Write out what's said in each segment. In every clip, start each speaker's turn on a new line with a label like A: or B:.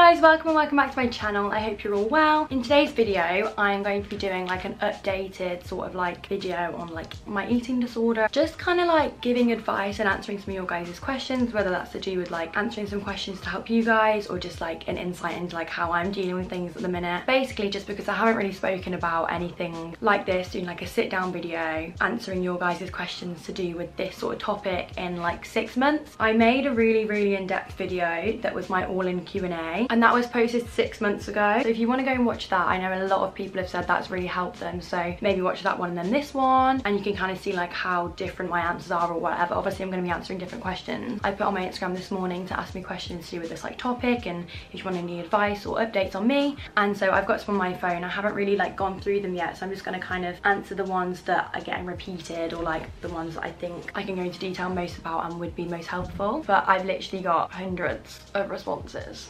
A: guys, welcome and welcome back to my channel. I hope you're all well. In today's video, I'm going to be doing like an updated sort of like video on like my eating disorder. Just kind of like giving advice and answering some of your guys' questions, whether that's to do with like answering some questions to help you guys or just like an insight into like how I'm dealing with things at the minute. Basically just because I haven't really spoken about anything like this, doing like a sit down video answering your guys' questions to do with this sort of topic in like 6 months. I made a really in-depth video that was my all-in Q&A, and that was posted 6 months ago. So if you want to go and watch that, I know a lot of people have said that's really helped them, so maybe watch that one and then this one, and you can kind of see like how different my answers are or whatever. Obviously I'm going to be answering different questions. I put on my Instagram this morning to ask me questions to do with this like topic and if you want any advice or updates on me, and so I've got some on my phone. I haven't really like gone through them yet, so I'm just going to kind of answer the ones that are getting repeated or like the ones that I think I can go into detail most about and would be most helpful. But I've literally got hundreds of responses.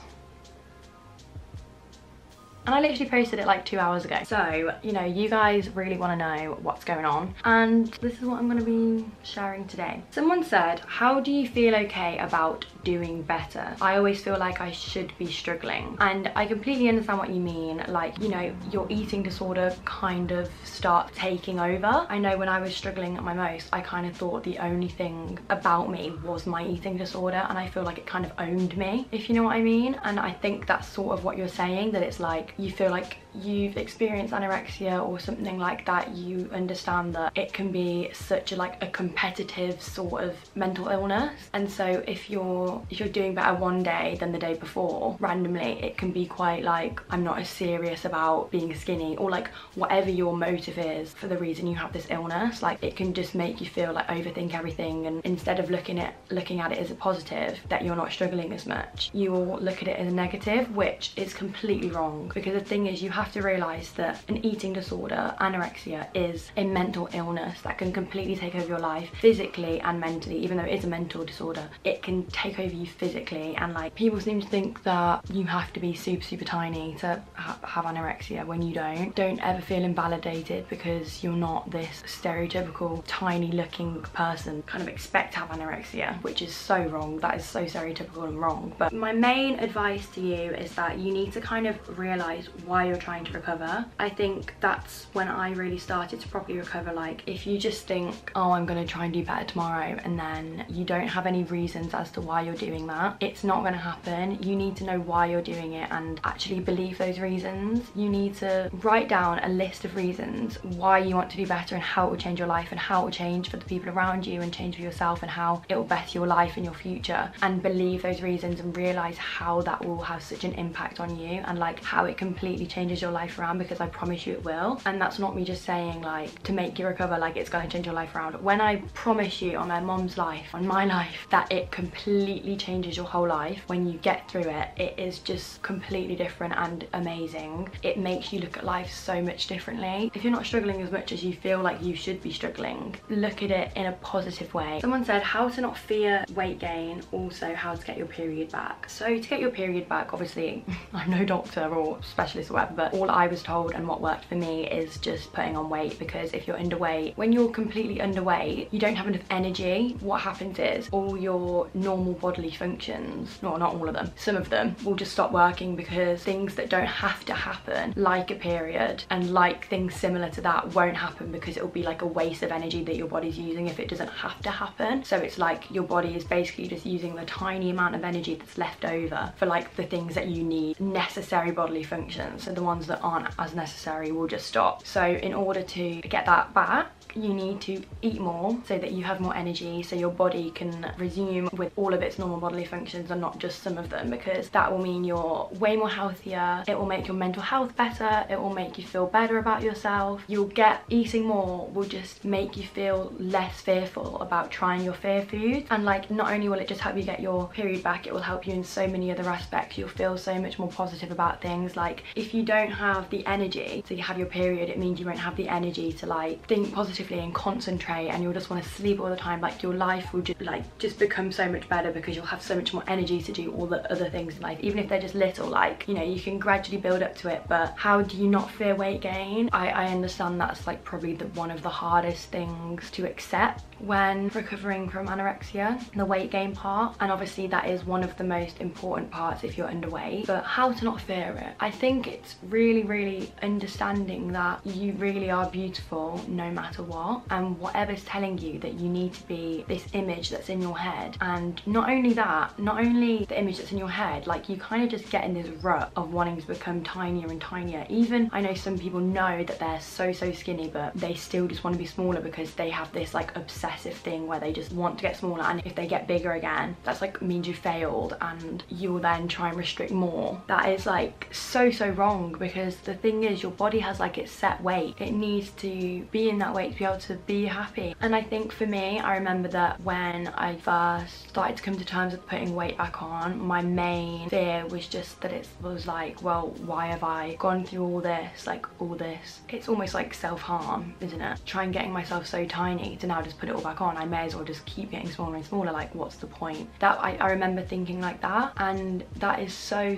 A: And I literally posted it like 2 hours ago. So, you know, you guys really want to know what's going on. And this is what I'm going to be sharing today. Someone said, how do you feel okay about doing better? I always feel like I should be struggling. And I completely understand what you mean. Like, you know, your eating disorder kind of starts taking over. I know when I was struggling at my most, I kind of thought the only thing about me was my eating disorder. And I feel like it kind of owned me, if you know what I mean. And I think that's sort of what you're saying, that it's like, you feel like you've experienced anorexia or something like that. You understand that it can be such a like a competitive sort of mental illness, and so if you're doing better one day than the day before, randomly it can be quite like, I'm not as serious about being skinny, or like whatever your motive is for the reason you have this illness. Like it can just make you feel like overthink everything, and instead of looking at it as a positive that you're not struggling as much, you will look at it as a negative, which is completely wrong. Because the thing is, you have to realize that an eating disorder, anorexia, is a mental illness that can completely take over your life physically and mentally. Even though it is a mental disorder, it can take over you physically. And like, people seem to think that you have to be super tiny to have anorexia when you don't ever feel invalidated because you're not this stereotypical tiny looking person. Kind of expect to have anorexia, which is so wrong. That is so stereotypical and wrong. But my main advice to you is that you need to kind of realize why you're trying to recover. I think that's when I really started to properly recover. Like, if you just think, oh, I'm gonna try and do better tomorrow, and then you don't have any reasons as to why you're doing that, it's not gonna happen. You need to know why you're doing it and actually believe those reasons. You need to write down a list of reasons why you want to do better and how it will change your life and how it will change for the people around you and change for yourself and how it will better your life and your future, and believe those reasons and realize how that will have such an impact on you and like how it completely changes your life around, because I promise you it will. And that's not me just saying like to make you recover, like it's going to change your life around. When I promise you on my mom's life, on my life, that it completely changes your whole life, when you get through it, it is just completely different and amazing. It makes you look at life so much differently. If you're not struggling as much as you feel like you should be struggling, look at it in a positive way. Someone said how to not fear weight gain, also how to get your period back. So to get your period back, obviously I'm no doctor or specialist or whatever, but all I was told and what worked for me is just putting on weight. Because if you're underweight, when you're completely underweight, you don't have enough energy. What happens is all your normal bodily functions, no, not all of them, some of them will just stop working, because things that don't have to happen, like a period and like things similar to that, won't happen, because it will be like a waste of energy that your body's using if it doesn't have to happen. So it's like your body is basically just using the tiny amount of energy that's left over for like the things that you need, necessary bodily functions. So the ones that aren't as necessary will just stop. So in order to get that back, you need to eat more so that you have more energy, so your body can resume with all of its normal bodily functions and not just some of them, because that will mean you're way more healthier. It will make your mental health better. It will make you feel better about yourself. You'll get, eating more will just make you feel less fearful about trying your fear food. And like, not only will it just help you get your period back, it will help you in so many other aspects. You'll feel so much more positive about things. Like, if you don't have the energy to have your period, it means you won't have the energy to like think positively and concentrate, and you'll just want to sleep all the time. Like, your life will just become so much better, because you'll have so much more energy to do all the other things in life, even if they're just little. Like, you know, you can gradually build up to it. But how do you not fear weight gain? I understand that's like probably one of the hardest things to accept, when recovering from anorexia, the weight gain part, and obviously that is one of the most important parts if you're underweight, but how to not fear it. I think it's really understanding that you really are beautiful no matter what, and whatever's telling you that you need to be this image that's in your head. And not only that, not only the image that's in your head, like you kind of just get in this rut of wanting to become tinier and tinier. Even I know some people know that they're so skinny, but they still just want to be smaller because they have this like obsessive thing where they just want to get smaller, and if they get bigger again, that's like means you failed, and you will then try and restrict more. That is like so wrong, because the thing is, your body has like its set weight. It needs to be in that weight to be able to be happy. And I think for me, I remember that when I first started to come to terms with putting weight back on, my main fear was just that it was like, well, why have I gone through all this, like all this? It's almost like self-harm, isn't it? Trying getting myself so tiny to now just put it all back on. I may as well just keep getting smaller and smaller, like what's the point? That I remember thinking like that, and that is so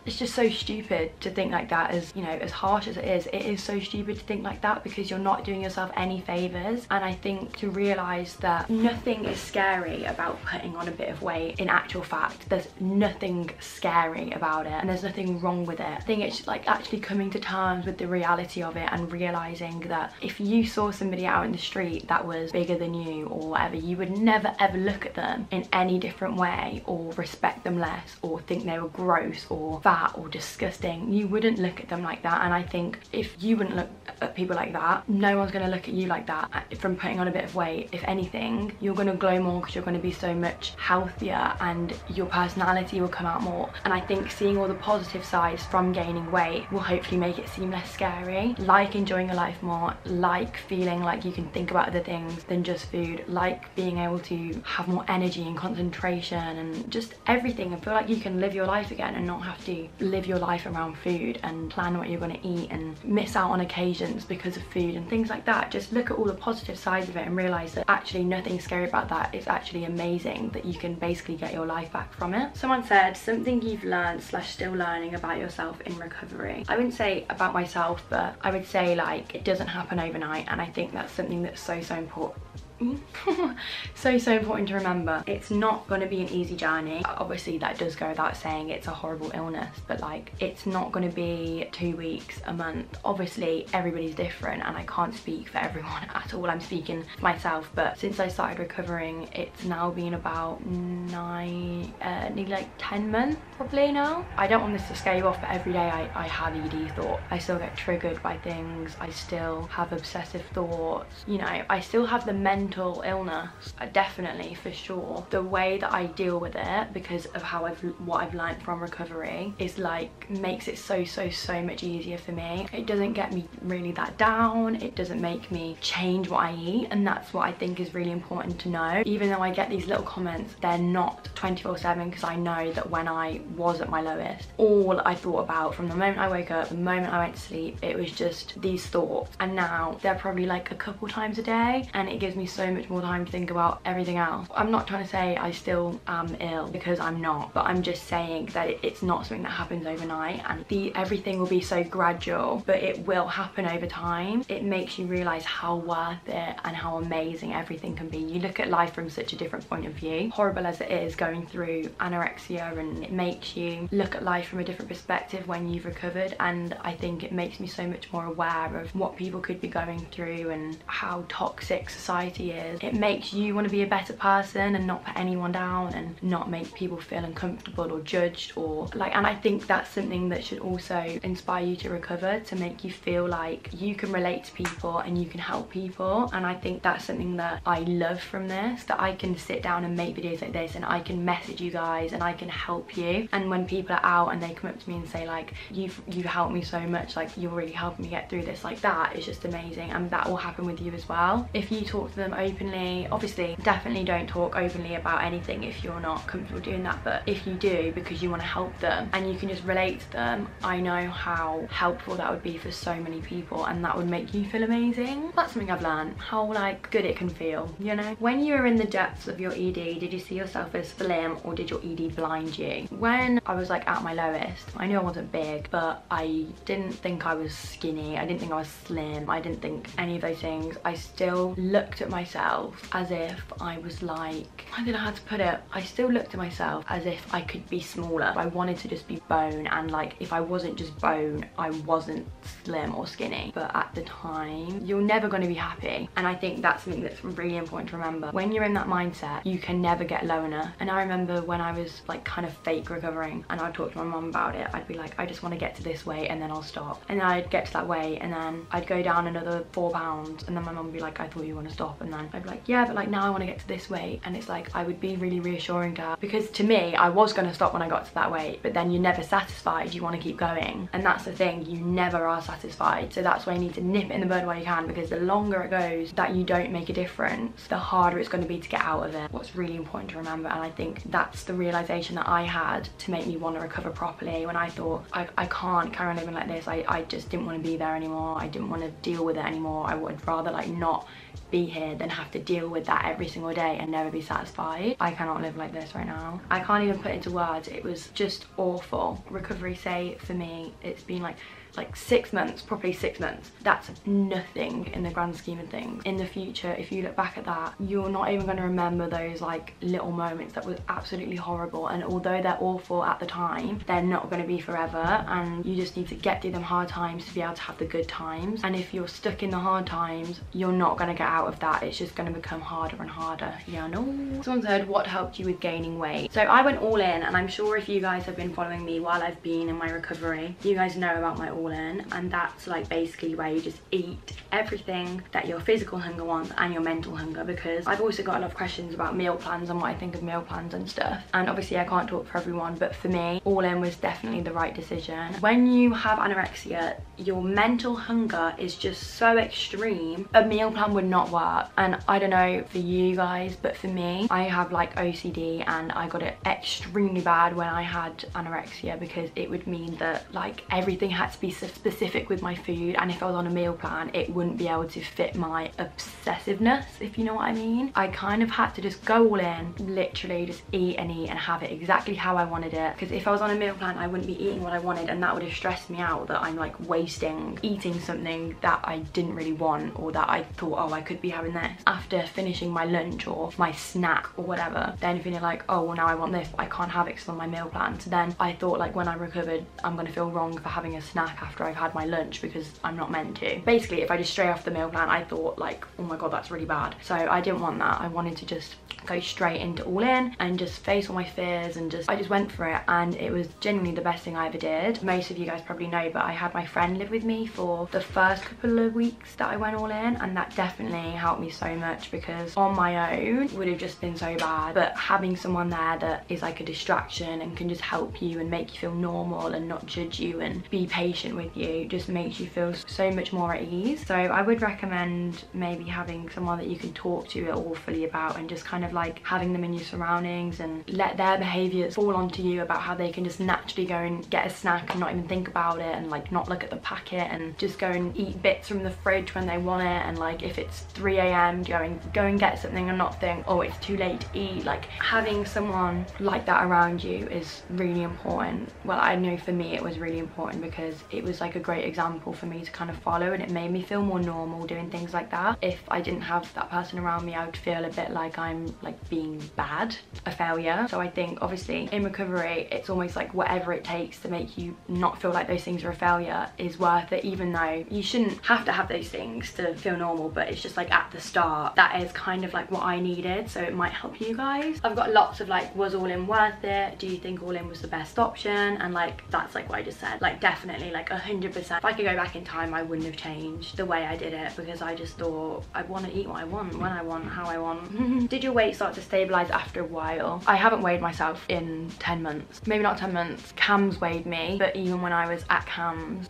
A: it's just so stupid to think like that. As you know, as harsh as it is so stupid to think like that, because you're not doing yourself any favors. And I think to realize that nothing is scary about putting on a bit of weight. In actual fact, there's nothing scary about it, and there's nothing wrong with it. I think it's like actually coming to terms with the reality of it, and realizing that if you saw somebody out in the street that was bigger than you or whatever, you would never ever look at them in any different way, or respect them less, or think they were gross or fat or disgusting. You wouldn't look at them like that. And I think if you wouldn't look at people like that, no one's going to look at you like that from putting on a bit of weight. If anything, you're going to glow more, because you're going to be so much healthier and your personality will come out more. And I think seeing all the positive sides from gaining weight will hopefully make it seem less scary, like enjoying your life more, like feeling like you can think about other things than just food, like being able to have more energy and concentration and just everything, and feel like you can live your life again and not have to live your life around food and plan what you're going to eat and miss out on occasions because of food and things like that. Just look at all the positive sides of it and realize that actually nothing scary about that. It's actually amazing that you can basically get your life back from it. Someone said something you've learned / still learning about yourself in recovery. I wouldn't say about myself, but I would say like it doesn't happen overnight, and I think that's something that's so important. so important to remember. It's not going to be an easy journey. Obviously that does go without saying, it's a horrible illness, but like it's not going to be 2 weeks, a month. Obviously everybody's different, and I can't speak for everyone at all. I'm speaking for myself, but since I started recovering, it's now been about nearly like 10 months probably now. I don't want this to scare you off, but every day I have ED thought. I still get triggered by things. I still have obsessive thoughts. You know, I still have the mental illness, definitely, for sure. The way that I deal with it, because of how what I've learned from recovery, is like makes it so much easier for me. It doesn't get me really that down. It doesn't make me change what I eat, and that's what I think is really important to know. Even though I get these little comments, they're not 24/7, because I know that when I was at my lowest, all I thought about from the moment I woke up, the moment I went to sleep, it was just these thoughts. And now they're probably like a couple times a day, and it gives me so much more time to think about everything else. I'm not trying to say I still am ill, because I'm not, but I'm just saying that it's not something that happens overnight, and everything will be so gradual, but it will happen over time. It makes you realize how worth it and how amazing everything can be. You look at life from such a different point of view, horrible as it is going through anorexia, and it makes you look at life from a different perspective when you've recovered. And I think it makes me so much more aware of what people could be going through and how toxic society is. It makes you want to be a better person and not put anyone down, and not make people feel uncomfortable or judged, or like, and I think that's something that should also inspire you to recover, to make you feel like you can relate to people and you can help people. And I think that's something that I love from this, that I can sit down and make videos like this, and I can message you guys and I can help you. And when people are out and they come up to me and say like, you've helped me so much, like you're really helping me get through this, like that is just amazing. And that will happen with you as well if you talk to them openly. Obviously definitely don't talk openly about anything if you're not comfortable doing that, but if you do because you want to help them and you can just relate to them, I know how helpful that would be for so many people, and that would make you feel amazing. That's something I've learned, how like good it can feel, you know. When you were in the depths of your ED, did you see yourself as slim, or did your ED blind you? When when I was like at my lowest, I knew I wasn't big, but I didn't think I was skinny. I didn't think I was slim. I didn't think any of those things. I still looked at myself as if I was like, I don't know how to put it. I still looked at myself as if I could be smaller. I wanted to just be bone, and like if I wasn't just bone, I wasn't slim or skinny. But at the time, you're never going to be happy. And I think that's something that's really important to remember. When you're in that mindset, you can never get low enough. And I remember when I was like kind of fake recovering and I'd talk to my mum about it, I'd be like, I just want to get to this weight and then I'll stop. And then I'd get to that weight and then I'd go down another 4 pounds, and then my mum would be like, I thought you want to stop. And then I'd be like, yeah, but like now I want to get to this weight. And it's like, I would be really reassuring to her, because to me, I was going to stop when I got to that weight, but then you're never satisfied. You want to keep going. And that's the thing, you never are satisfied. So that's why you need to nip it in the bud while you can, because the longer it goes that you don't make a difference, the harder it's going to be to get out of it. What's really important to remember, and I think that's the realization that I had to make me want to recover properly, when I thought I can't carry on living like this. I just didn't want to be there anymore. I didn't want to deal with it anymore. I would rather like not be here than have to deal with that every single day and never be satisfied. I cannot live like this right now. I can't even put it into words. It was just awful. Recovery, say for me, it's been like 6 months, probably 6 months. That's nothing in the grand scheme of things. In the future, if you look back at that, you're not even going to remember those like little moments that were absolutely horrible. And although they're awful at the time, they're not going to be forever. And you just need to get through them hard times to be able to have the good times. And if you're stuck in the hard times, you're not going to get out of that. It's just going to become harder and harder. Yeah, no. Someone said, what helped you with gaining weight? So I went all in, and I'm sure if you guys have been following me while I've been in my recovery, you guys know about my all in, and that's like basically where you just eat everything that your physical hunger wants and your mental hunger. Because I've also got a lot of questions about meal plans and what I think of meal plans and stuff, and obviously I can't talk for everyone, but for me, all in was definitely the right decision. When you have anorexia, your mental hunger is just so extreme, a meal plan would not work. And I don't know for you guys, but for me, I have like OCD, and I got it extremely bad when I had anorexia, because it would mean that like everything had to be specific with my food, and if I was on a meal plan, it wouldn't be able to fit my obsessiveness, if you know what I mean. I kind of had to just go all in, literally just eat and have it exactly how I wanted it, because if I was on a meal plan, I wouldn't be eating what I wanted, and that would have stressed me out, that I'm like wasting eating something that I didn't really want, or that I thought, oh, I could be having this. After finishing my lunch or my snack or whatever, then feeling like, oh, well now I want this, but I can't have it because I'm on my meal plan. So then I thought, like, when I recovered, I'm gonna feel wrong for having a snack after I've had my lunch, because I'm not meant to. Basically, if I just stray off the meal plan, I thought like, oh my god, that's really bad. So I didn't want that. I wanted to just go straight into all in and just face all my fears, and I just went for it, and it was genuinely the best thing I ever did. Most of you guys probably know, but I had my friend live with me for the first couple of weeks that I went all in, and that definitely helped me so much, because on my own it would have just been so bad. But having someone there that is like a distraction and can just help you and make you feel normal and not judge you and be patient with you just makes you feel so much more at ease. So I would recommend maybe having someone that you can talk to it all fully about, and just kind of like having them in your surroundings, and let their behaviours fall onto you about how they can just naturally go and get a snack and not even think about it, and like not look at the packet, and just go and eat bits from the fridge when they want it. And like if it's 3 AM, go and get something and not think, oh, it's too late to eat. Like having someone like that around you is really important. Well, I know for me it was really important, because it was like a great example for me to kind of follow, and it made me feel more normal doing things like that. If I didn't have that person around me, I would feel a bit like I'm like being bad, a failure. So I think obviously in recovery, it's almost like whatever it takes to make you not feel like those things are a failure is worth it, even though you shouldn't have to have those things to feel normal. But it's just like at the start, that is kind of like what I needed, so it might help you guys. I've got lots of like, was all in worth it? Do you think all in was the best option? And like that's like what I just said, like definitely, like 100%. If I could go back in time, I wouldn't have changed the way I did it, because I just thought I want to eat what I want, when I want, how I want. Did your weight start to stabilize after a while? I haven't weighed myself in 10 months, maybe not 10 months. Cams weighed me, but even when I was at Cams,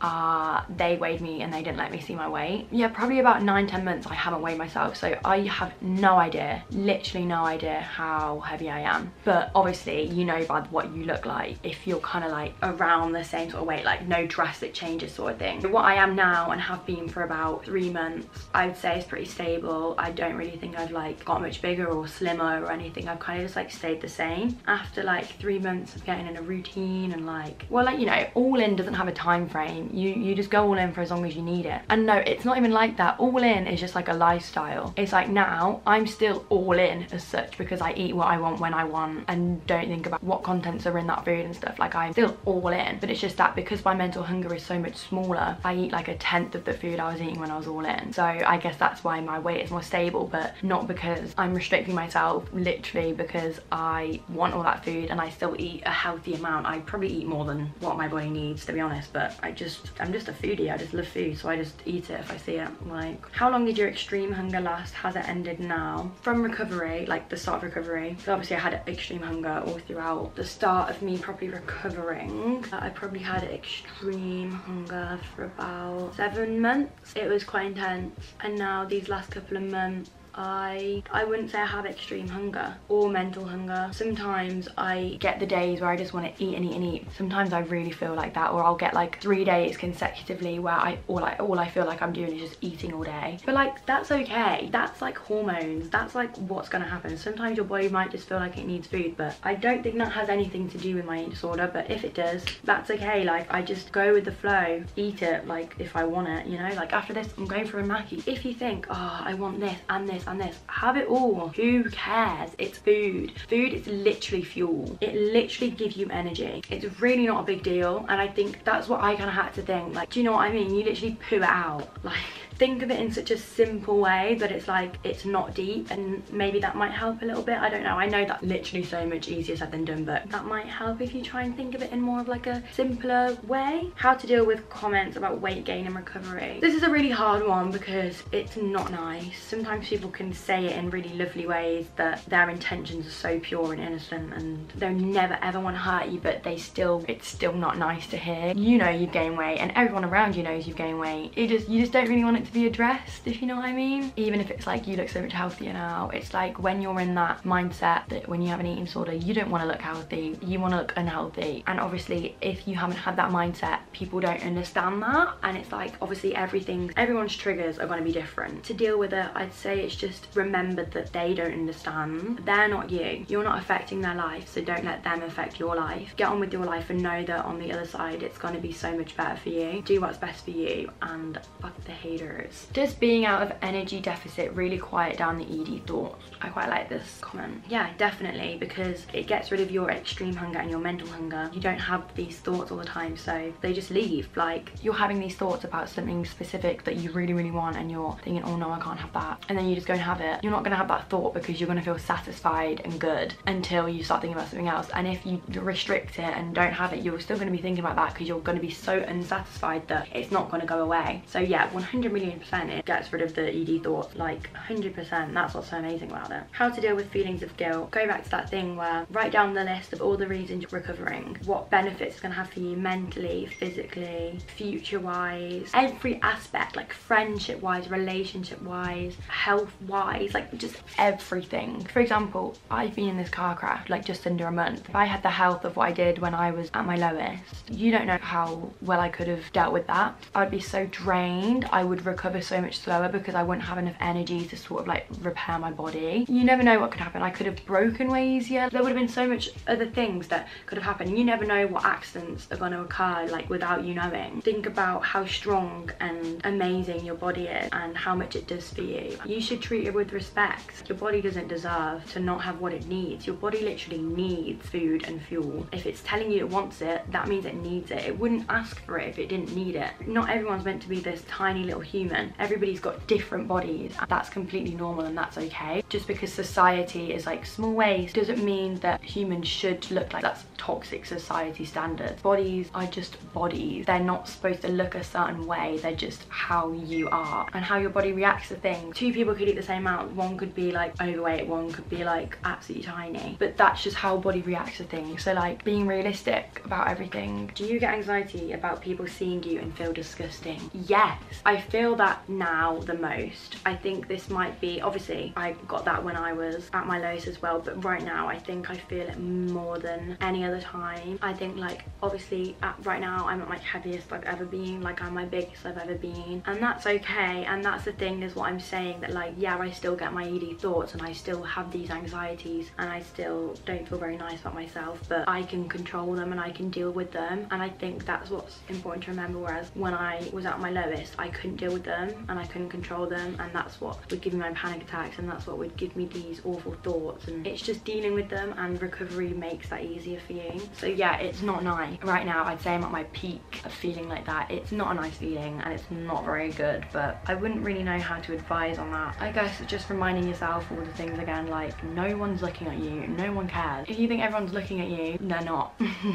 A: they weighed me and they didn't let me see my weight. Yeah, probably about 9-10 months I haven't weighed myself, so I have no idea, literally no idea how heavy I am. But obviously you know by what you look like if you're kind of like around the same sort of weight, like no drastic changes sort of thing. What I am now and have been for about 3 months, I would say is pretty stable. I don't really think I've like got much bigger or slimmer or anything. I've kind of just like stayed the same. After like 3 months months of getting in a routine and like, well, like, you know, all in doesn't have a time frame. You just go all in for as long as you need it. And no, it's not even like that. All in is just like a lifestyle. It's like now I'm still all in as such because I eat what I want when I want and don't think about what contents are in that food and stuff. Like, I'm still all in, but it's just that because my mental hunger is so much smaller, I eat like 1/10 of the food I was eating when I was all in. So I guess that's why my weight is more stable, but not because I'm restricting myself, literally because I want all that food and I still eat a healthy amount. I probably eat more than what my body needs, to be honest, but I'm just a foodie. I just love food, so I just eat it if I see it. Like, how long did your extreme hunger last? Has it ended now? From recovery, like the start of recovery, so obviously I had extreme hunger all throughout the start of me properly recovering. I probably had extreme hunger for about 7 months. It was quite intense, and now these last couple of months I wouldn't say I have extreme hunger or mental hunger. Sometimes I get the days where I just want to eat and eat and eat. Sometimes I really feel like that, or I'll get like 3 days consecutively where all I feel like I'm doing is just eating all day. But like, that's okay. That's like hormones. That's like what's gonna happen. Sometimes your body might just feel like it needs food, but I don't think that has anything to do with my eating disorder. But if it does, that's okay. Like, I just go with the flow, eat it like if I want it, you know. Like, after this I'm going for a Mackie. If you think, oh, I want this and this and this, have it all. Who cares? It's food. Food is literally fuel. It literally gives you energy. It's really not a big deal, and I think that's what I kind of had to think. Like, do you know what I mean? You literally poo it out. Like, think of it in such a simple way that it's like, it's not deep, and maybe that might help a little bit. I don't know. I know that's literally so much easier said than done, but that might help if you try and think of it in more of like a simpler way. How to deal with comments about weight gain and recovery. This is a really hard one because it's not nice. Sometimes people can say it in really lovely ways that their intentions are so pure and innocent and they'll never ever want to hurt you, but it's still not nice to hear. You know you've gained weight, and everyone around you knows you've gained weight. You just don't really want it to be addressed, if you know what I mean. Even if it's like, you look so much healthier now, it's like when you're in that mindset that when you have an eating disorder, you don't want to look healthy, you want to look unhealthy. And obviously if you haven't had that mindset, people don't understand that, and it's like, obviously everyone's triggers are going to be different. To deal with it, I'd say it's just remember that they don't understand. They're not you. You're not affecting their life, so don't let them affect your life. Get on with your life and know that on the other side it's going to be so much better for you. Do what's best for you and fuck the haters. Does being out of energy deficit really quiet down the ED thoughts? I quite like this comment. Yeah, definitely, because it gets rid of your extreme hunger and your mental hunger. You don't have these thoughts all the time, so they just leave. Like, you're having these thoughts about something specific that you really, really want, and you're thinking, oh no, I can't have that, and then you just go and have it. You're not gonna have that thought because you're gonna feel satisfied and good until you start thinking about something else. And if you restrict it and don't have it, you're still gonna be thinking about that because you're gonna be so unsatisfied that it's not gonna go away. So yeah, 100 million% it gets rid of the ED thoughts, like 100%. That's what's so amazing about it. How to deal with feelings of guilt. Go back to that thing where write down the list of all the reasons you're recovering, what benefits it's gonna have for you mentally, physically, future wise, every aspect, like friendship wise, relationship wise, health wise, like just everything. For example, I've been in this car crash like just under a month. If I had the health of what I did when I was at my lowest, you don't know how well I could have dealt with that. I'd be so drained. I would recover so much slower because I wouldn't have enough energy to sort of like repair my body. You never know what could happen. I could have broken way easier. There would have been so much other things that could have happened. You never know what accidents are going to occur like without you knowing. Think about how strong and amazing your body is and how much it does for you. You should treat it with respect. Your body doesn't deserve to not have what it needs. Your body literally needs food and fuel. If it's telling you it wants it, that means it needs it. It wouldn't ask for it if it didn't need it. Not everyone's meant to be this tiny little human. Everybody's got different bodies, and that's completely normal, and that's okay. Just because society is like small waste doesn't mean that humans should look like that's toxic society standards. Bodies are just bodies. They're not supposed to look a certain way. They're just how you are and how your body reacts to things. Two people could eat the same amount. One could be like overweight, one could be like absolutely tiny, but that's just how body reacts to things. So like, being realistic about everything. Do you get anxiety about people seeing you and feel disgusting? Yes, I feel feel that now the most. I think this might be, obviously I got that when I was at my lowest as well, but right now I think I feel it more than any other time. I think like obviously right now I'm at my heaviest I've ever been, like I'm my biggest I've ever been, and that's okay. And that's the thing, is what I'm saying, that like yeah, I still get my ED thoughts and I still have these anxieties and I still don't feel very nice about myself, but I can control them and I can deal with them. And I think that's what's important to remember, whereas when I was at my lowest I couldn't deal with them and I couldn't control them, and that's what would give me my panic attacks and that's what would give me these awful thoughts. And it's just dealing with them, and recovery makes that easier for you. So yeah, it's not nice right now. I'd say I'm at my peak of feeling like that. It's not a nice feeling and it's not very good, but I wouldn't really know how to advise on that. I guess just reminding yourself all the things again, like no one's looking at you, no one cares. If you think everyone's looking at you, they're not.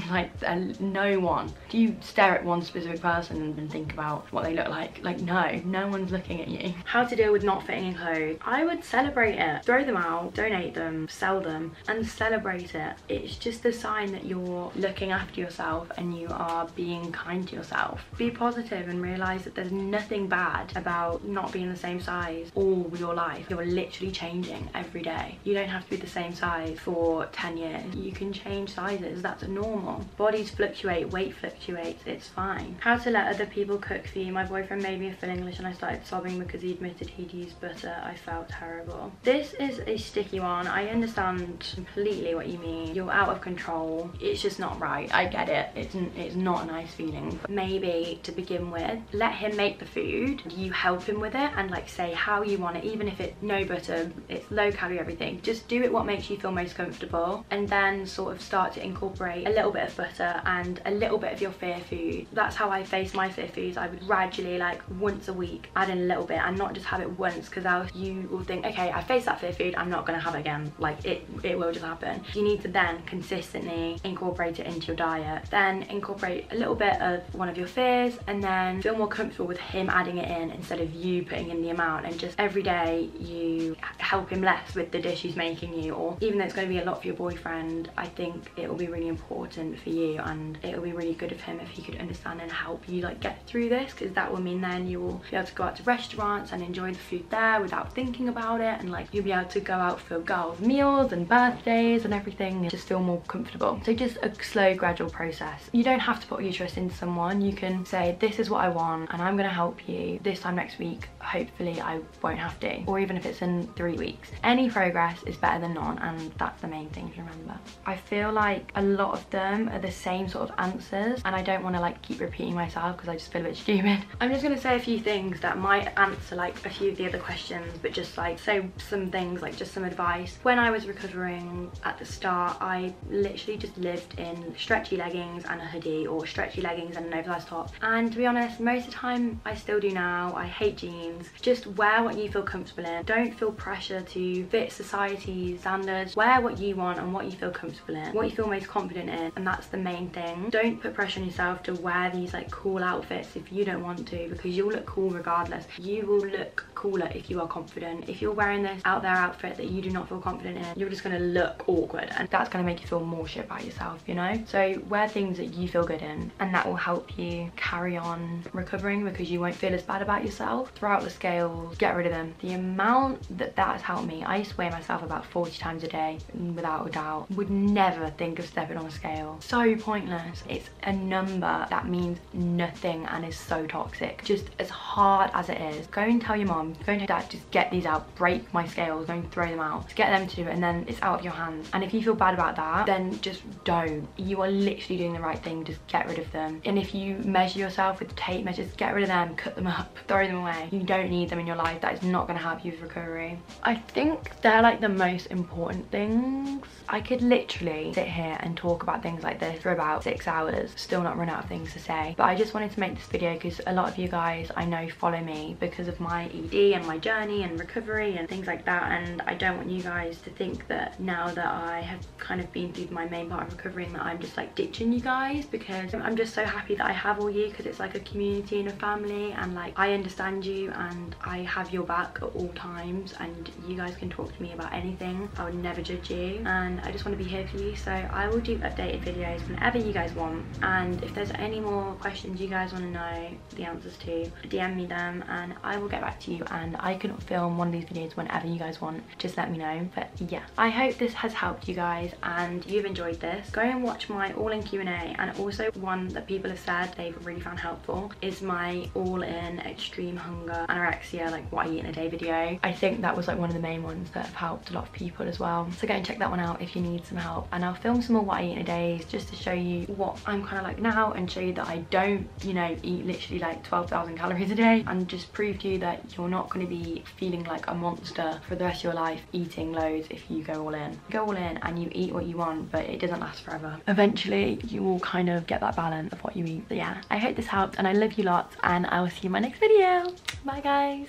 A: Like no one. Do you stare at one specific person and think about what they look like? Like no one's looking at you. How to deal with not fitting in clothes? I would celebrate it. Throw them out, donate them, sell them, and celebrate it. It's just a sign that you're looking after yourself and you are being kind to yourself. Be positive and realize that there's nothing bad about not being the same size all your life. You're literally changing every day. You don't have to be the same size for 10 years. You can change sizes, that's normal. Bodies fluctuate, weight fluctuates, it's fine. How to let other people cook for you? My boyfriend made me a full English and I started sobbing because he admitted he'd used butter. I felt terrible. This is a sticky one. I understand completely what you mean. You're out of control. It's just not right. I get it. It's not a nice feeling. But maybe to begin with, let him make the food. You help him with it and like say how you want it, even if it's no butter, it's low calorie, everything. Just do it what makes you feel most comfortable, and then sort of start to incorporate a little bit of butter and a little bit of your fear food. That's how I face my fear foods. I would gradually, like once a week, add in a little bit and not just have it once, because else you will think, okay, I face that fear food, I'm not gonna have it again. Like it will just happen. You need to then consistently incorporate it into your diet, then incorporate a little bit of one of your fears, and then feel more comfortable with him adding it in instead of you putting in the amount. And just every day you help him less with the dish he's making you, or even though it's going to be a lot for your boyfriend, I think it will be really important for you, and it will be really good of him if he could understand and help you like get through this, because that will mean then you will be able to go out to restaurants and enjoy the food there without thinking about it, and like you'll be able to go out for girls' meals and birthdays and everything and just feel more comfortable. So just a slow, gradual process. You don't have to put your trust into someone. You can say, this is what I want and I'm gonna help you. This time next week, hopefully I won't have to, or even if it's in 3 weeks. Any progress is better than none, and that's the main thing to remember. I feel like a lot of them are the same sort of answers, and I don't want to like keep repeating myself because I just feel a bit stupid. I'm just gonna say a few things that might answer like a few of the other questions, but just like say some things, like just some advice. When I was recovering at the start, I literally just lived in stretchy leggings and a hoodie, or stretchy leggings and an oversized top, and to be honest, most of the time I still do now. I hate jeans. Just wear what you feel comfortable in. Don't feel pressure to fit society's standards. Wear what you want and what you feel comfortable in, what you feel most confident in, and that's the main thing. Don't put pressure on yourself to wear these like cool outfits if you don't want to, because you'll look cool regardless. You will look cooler if you are confident. If you're wearing this out there outfit that you do not feel confident in, you're just gonna look awkward, and that's gonna make you feel more shit about yourself, you know? So wear things that you feel good in, and that will help you carry on recovering, because you won't feel as bad about yourself. Throw out the scales, get rid of them. The amount that has helped me, I used to weigh myself about 40 times a day, without a doubt. Would never think of stepping on a scale. So pointless. It's a number that means nothing and is so toxic. Just as hard as it is, go and tell your mom, go and tell your dad, just get these out, break my scales, go and throw them out. Just get them to do it, and then it's out of your hands. And if you feel bad about that, then just don't. You are literally doing the right thing, just get rid of them. And if you measure yourself with tape measures, get rid of them, cut them up, throw them away. You don't need them in your life. That is not going to help you with recovery. I think they're like the most important things. I could literally sit here and talk about things like this for about 6 hours, still not run out of things to say. But I just wanted to make this video because a lot of you guys I know follow me because of my ED and my journey and recovery and things like that, and I don't want you guys to think that now that I have kind of been through my main part of recovering that I'm just like ditching you guys, because I'm just so happy that I have all you, because it's like a community and a family, and like I understand you and I have your back at all times, and you guys can talk to me about anything. I would never judge you, and I just want to be here for you. So I will do updated videos whenever you guys want, and if there's any more questions you guys want to know the answers to, DM DM me them and I will get back to you, and I can film one of these videos whenever you guys want. Just let me know. But yeah, I hope this has helped you guys and you've enjoyed this. Go and watch my all-in Q&A, and also one that people have said they've really found helpful is my all-in extreme hunger anorexia, like what I eat in a day video. I think that was like one of the main ones that have helped a lot of people as well. So go and check that one out if you need some help, and I'll film some more what I eat in a day just to show you what I'm kind of like now, and show you that I don't, you know, eat literally like 12,000 calories a day, and just prove to you that you're not going to be feeling like a monster for the rest of your life eating loads if you go all in. Go all in and you eat what you want, but it doesn't last forever. Eventually you will kind of get that balance of what you eat. But yeah, I hope this helped and I love you lots, and I will see you in my next video. Bye guys.